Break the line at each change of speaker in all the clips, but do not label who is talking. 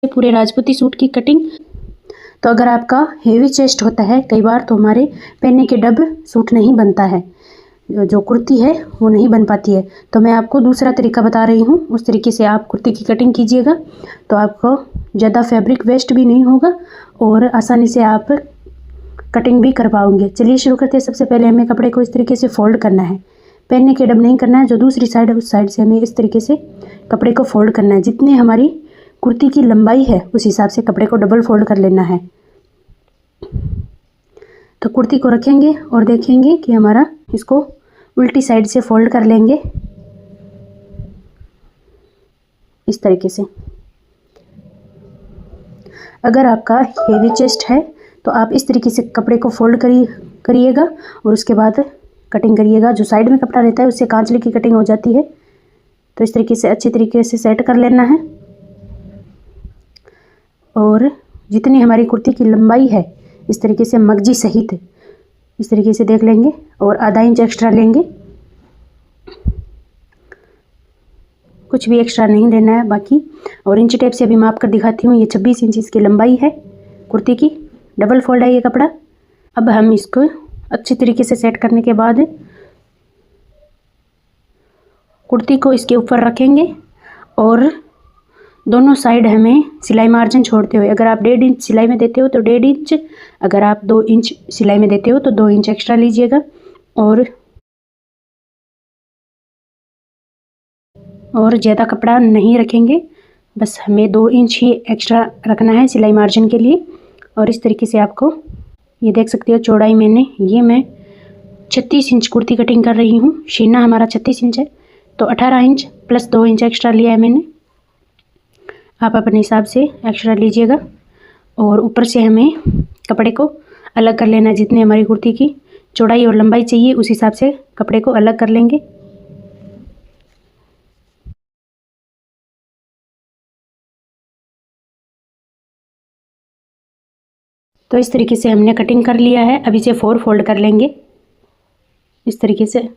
पूरे राजपूती सूट की कटिंग। तो अगर आपका हेवी चेस्ट होता है कई बार तो हमारे पहनने के डब सूट नहीं बनता है, जो कुर्ती है वो नहीं बन पाती है। तो मैं आपको दूसरा तरीका बता रही हूँ, उस तरीके से आप कुर्ती की कटिंग कीजिएगा तो आपको ज़्यादा फैब्रिक वेस्ट भी नहीं होगा और आसानी से आप कटिंग भी कर पाओगे। चलिए शुरू करते हैं। सबसे पहले हमें कपड़े को इस तरीके से फोल्ड करना है, पहनने के डब नहीं करना है। जो दूसरी साइड है उस साइड से हमें इस तरीके से कपड़े को फोल्ड करना है। जितनी हमारी कुर्ती की लंबाई है उस हिसाब से कपड़े को डबल फोल्ड कर लेना है। तो कुर्ती को रखेंगे और देखेंगे कि हमारा इसको उल्टी साइड से फोल्ड कर लेंगे इस तरीके से। अगर आपका हेवी चेस्ट है तो आप इस तरीके से कपड़े को फोल्ड करिएगा और उसके बाद कटिंग करिएगा। जो साइड में कपड़ा रहता है उससे कांचले की कटिंग हो जाती है। तो इस तरीके से अच्छी तरीके से सेट कर लेना है और जितनी हमारी कुर्ती की लंबाई है इस तरीके से मगजी सहित इस तरीके से देख लेंगे और आधा इंच एक्स्ट्रा लेंगे, कुछ भी एक्स्ट्रा नहीं लेना है बाकी। और इंच टेप से अभी माप कर दिखाती हूँ। ये 26 इंच इसकी लंबाई है कुर्ती की, डबल फोल्ड है ये कपड़ा। अब हम इसको अच्छी तरीके से सेट करने के बाद कुर्ती को इसके ऊपर रखेंगे और दोनों साइड हमें सिलाई मार्जिन छोड़ते हुए, अगर आप 1.5 इंच सिलाई में देते हो तो 1.5 इंच, अगर आप 2 इंच सिलाई में देते हो तो 2 इंच एक्स्ट्रा लीजिएगा। और ज़्यादा कपड़ा नहीं रखेंगे, बस हमें 2 इंच ही एक्स्ट्रा रखना है सिलाई मार्जिन के लिए। और इस तरीके से आपको ये देख सकते हो चौड़ाई मैं 36 इंच कुर्ती कटिंग कर रही हूँ। सीना हमारा 36 इंच है तो 18 इंच प्लस 2 इंच एक्स्ट्रा लिया है मैंने। आप अपने हिसाब से एक्स्ट्रा लीजिएगा और ऊपर से हमें कपड़े को अलग कर लेना है। जितनी हमारी कुर्ती की चौड़ाई और लंबाई चाहिए उस हिसाब से कपड़े को अलग कर लेंगे। तो इस तरीके से हमने कटिंग कर लिया है। अब इसे 4 फोल्ड कर लेंगे। इस तरीके से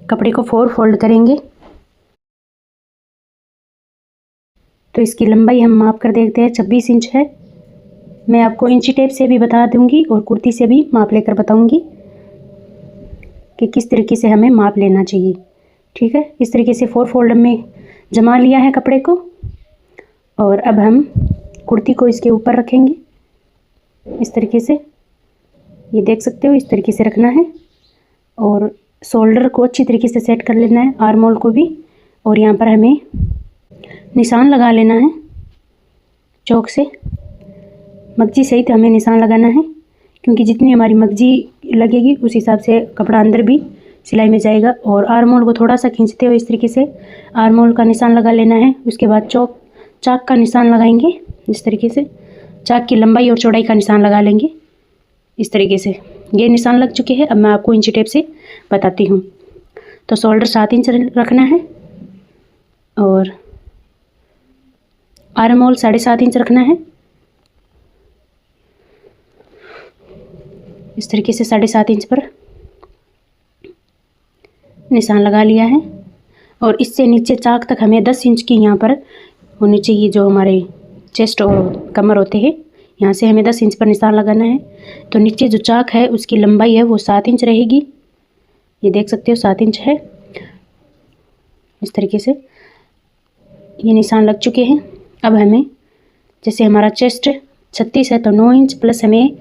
कपड़े को 4 फोल्ड करेंगे। तो इसकी लंबाई हम माप कर देखते हैं, 26 इंच है। मैं आपको इंची टेप से भी बता दूंगी और कुर्ती से भी माप लेकर बताऊंगी कि किस तरीके से हमें माप लेना चाहिए। ठीक है, इस तरीके से 4 फोल्ड में जमा लिया है कपड़े को। और अब हम कुर्ती को इसके ऊपर रखेंगे इस तरीके से, ये देख सकते हो इस तरीके से रखना है। और शोल्डर को अच्छी तरीके से सेट कर लेना है, आर्म होल को भी। और यहाँ पर हमें निशान लगा लेना है चौक से, मगजी सहित हमें निशान लगाना है, क्योंकि जितनी हमारी मगजी लगेगी उस हिसाब से कपड़ा अंदर भी सिलाई में जाएगा। और आर्म होल को थोड़ा सा खींचते हुए इस तरीके से आर्म होल का निशान लगा लेना है। उसके बाद चाक का निशान लगाएंगे इस तरीके से, चाक की लंबाई और चौड़ाई का निशान लगा लेंगे इस तरीके से। ये निशान लग चुके हैं। अब मैं आपको इंची टेप से बताती हूँ। तो शोल्डर 7 इंच रखना है और आर्म होल 7.5 इंच रखना है। इस तरीके से 7.5 इंच पर निशान लगा लिया है। और इससे नीचे चाक तक हमें 10 इंच की यहाँ पर होनी चाहिए, जो हमारे चेस्ट और कमर होते हैं, यहाँ से हमें 10 इंच पर निशान लगाना है। तो नीचे जो चाक है उसकी लंबाई है वो 7 इंच रहेगी, ये देख सकते हो 7 इंच है। इस तरीके से ये निशान लग चुके हैं। अब हमें, जैसे हमारा चेस्ट 36 है तो 9 इंच प्लस हमें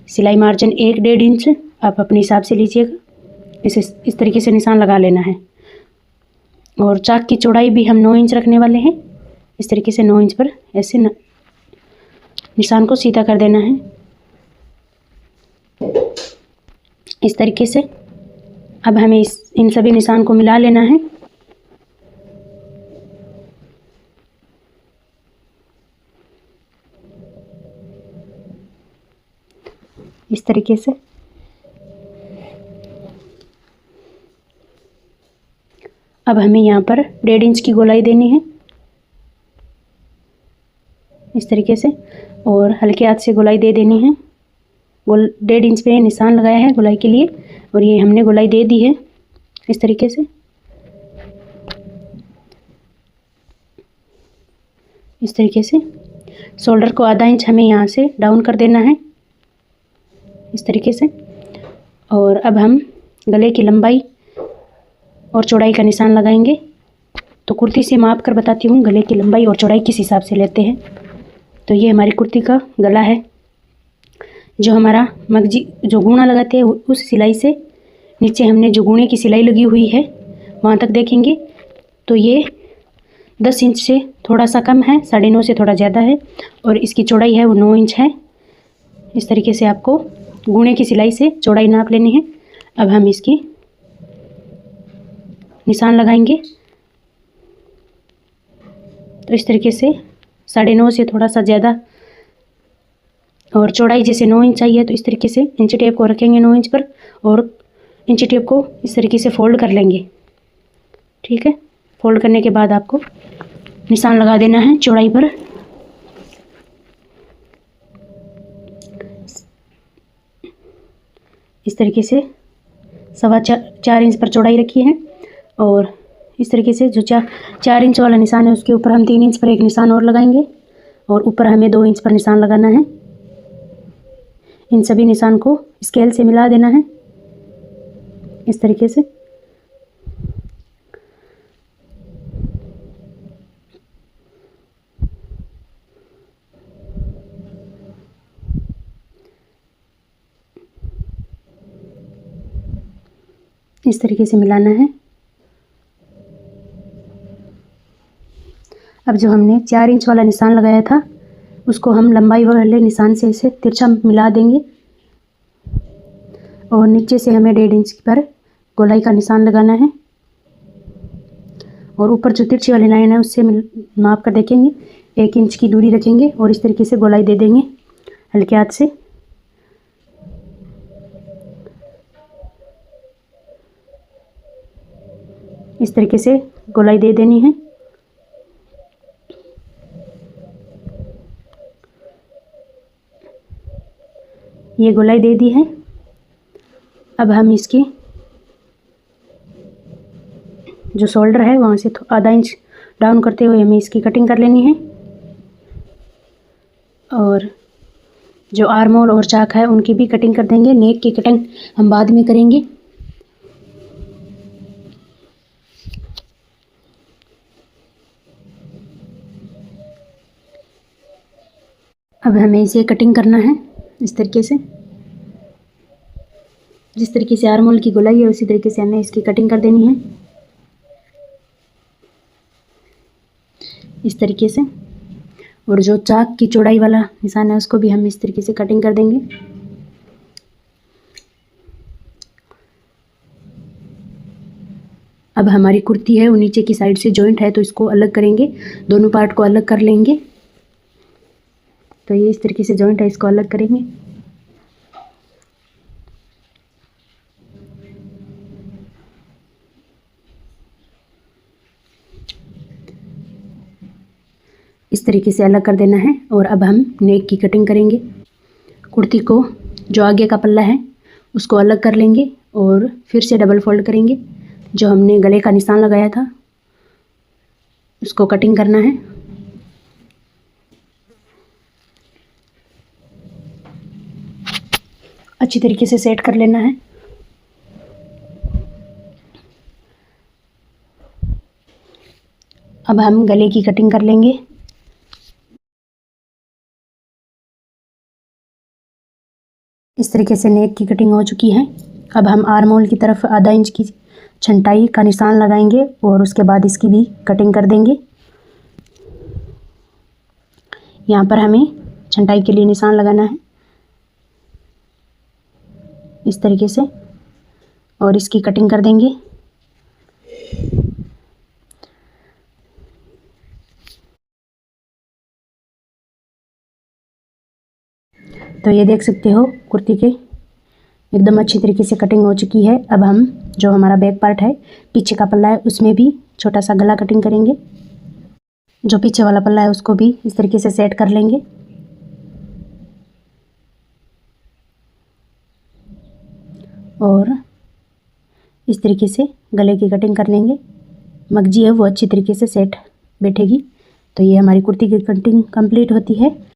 सिलाई मार्जिन 1.5 इंच आप अपने हिसाब से लीजिएगा। इस तरीके से निशान लगा लेना है। और चाक की चौड़ाई भी हम 9 इंच रखने वाले हैं। इस तरीके से 9 इंच पर ऐसे निशान को सीधा कर देना है इस तरीके से। अब हमें इन सभी निशान को मिला लेना है। इस तरीके से अब हमें यहाँ पर 1.5 इंच की गोलाई देनी है इस तरीके से, और हल्के हाथ से गोलाई दे देनी है। 1.5 इंच पे निशान लगाया है गोलाई के लिए और ये हमने गोलाई दे दी है इस तरीके से। इस तरीके से शोल्डर को आधा इंच हमें यहाँ से डाउन कर देना है इस तरीके से। और अब हम गले की लंबाई और चौड़ाई का निशान लगाएंगे। तो कुर्ती से माप कर बताती हूँ गले की लंबाई और चौड़ाई किस हिसाब से लेते हैं। तो ये हमारी कुर्ती का गला है। जो हमारा मगजी जो गूणा लगाते हैं उस सिलाई से नीचे हमने जो गूणे की सिलाई लगी हुई है वहाँ तक देखेंगे। तो ये 10 इंच से थोड़ा सा कम है, 9.5 से थोड़ा ज़्यादा है। और इसकी चौड़ाई है वो 9 इंच है। इस तरीके से आपको गूणे की सिलाई से चौड़ाई नाप लेनी है। अब हम इसकी निशान लगाएंगे। तो इस तरीके से 9.5 से थोड़ा सा ज़्यादा और चौड़ाई जैसे 9 इंच चाहिए तो इस तरीके से इंची टेप को रखेंगे 9 इंच पर और इंची टेप को इस तरीके से फोल्ड कर लेंगे। ठीक है, फोल्ड करने के बाद आपको निशान लगा देना है चौड़ाई पर। इस तरीके से 4.25 इंच पर चौड़ाई रखी है और इस तरीके से जो 4 इंच वाला निशान है उसके ऊपर हम 3 इंच पर एक निशान और लगाएंगे और ऊपर हमें 2 इंच पर निशान लगाना है। इन सभी निशान को स्केल से मिला देना है इस तरीके से। इस तरीके से मिलाना है। अब जो हमने 4 इंच वाला निशान लगाया था उसको हम लंबाई वाले निशान से इसे तिरछा मिला देंगे और नीचे से हमें 1.5 इंच पर गोलाई का निशान लगाना है और ऊपर जो तिरछी वाली लाइन है उससे माप कर देखेंगे। 1 इंच की दूरी रखेंगे और इस तरीके से गोलाई दे देंगे हल्के हाथ से। इस तरीके से गोलाई दे देनी है। ये गोलाई दे दी है। अब हम इसकी जो शोल्डर है वहाँ से आधा इंच डाउन करते हुए हमें इसकी कटिंग कर लेनी है और जो आर्म होल और चाक है उनकी भी कटिंग कर देंगे। नेक की कटिंग हम बाद में करेंगे। अब हमें इसे कटिंग करना है इस तरीके से। जिस तरीके से आर्म होल की गोलाई है उसी तरीके से हमें इसकी कटिंग कर देनी है इस तरीके से। और जो चाक की चौड़ाई वाला निशान है उसको भी हम इस तरीके से कटिंग कर देंगे। अब हमारी कुर्ती है वो नीचे की साइड से जॉइंट है तो इसको अलग करेंगे, दोनों पार्ट को अलग कर लेंगे। तो ये इस तरीके से जॉइंट है, इसको अलग करेंगे। इस तरीके से अलग कर देना है और अब हम नेक की कटिंग करेंगे। कुर्ती को जो आगे का पल्ला है उसको अलग कर लेंगे और फिर से डबल फोल्ड करेंगे। जो हमने गले का निशान लगाया था उसको कटिंग करना है। अच्छी तरीके से सेट कर लेना है। अब हम गले की कटिंग कर लेंगे। इस तरीके से नेक की कटिंग हो चुकी है। अब हम आर्म होल की तरफ आधा इंच की छंटाई का निशान लगाएंगे और उसके बाद इसकी भी कटिंग कर देंगे। यहाँ पर हमें छंटाई के लिए निशान लगाना है इस तरीके से और इसकी कटिंग कर देंगे। तो ये देख सकते हो कुर्ती के एकदम अच्छी तरीके से कटिंग हो चुकी है। अब हम जो हमारा बैक पार्ट है पीछे का पल्ला है उसमें भी छोटा सा गला कटिंग करेंगे। जो पीछे वाला पल्ला है उसको भी इस तरीके से सेट कर लेंगे। और इस तरीके से गले की कटिंग कर लेंगे। मगजी है वो अच्छी तरीके से सेट बैठेगी तो ये हमारी कुर्ती की कटिंग कंप्लीट होती है।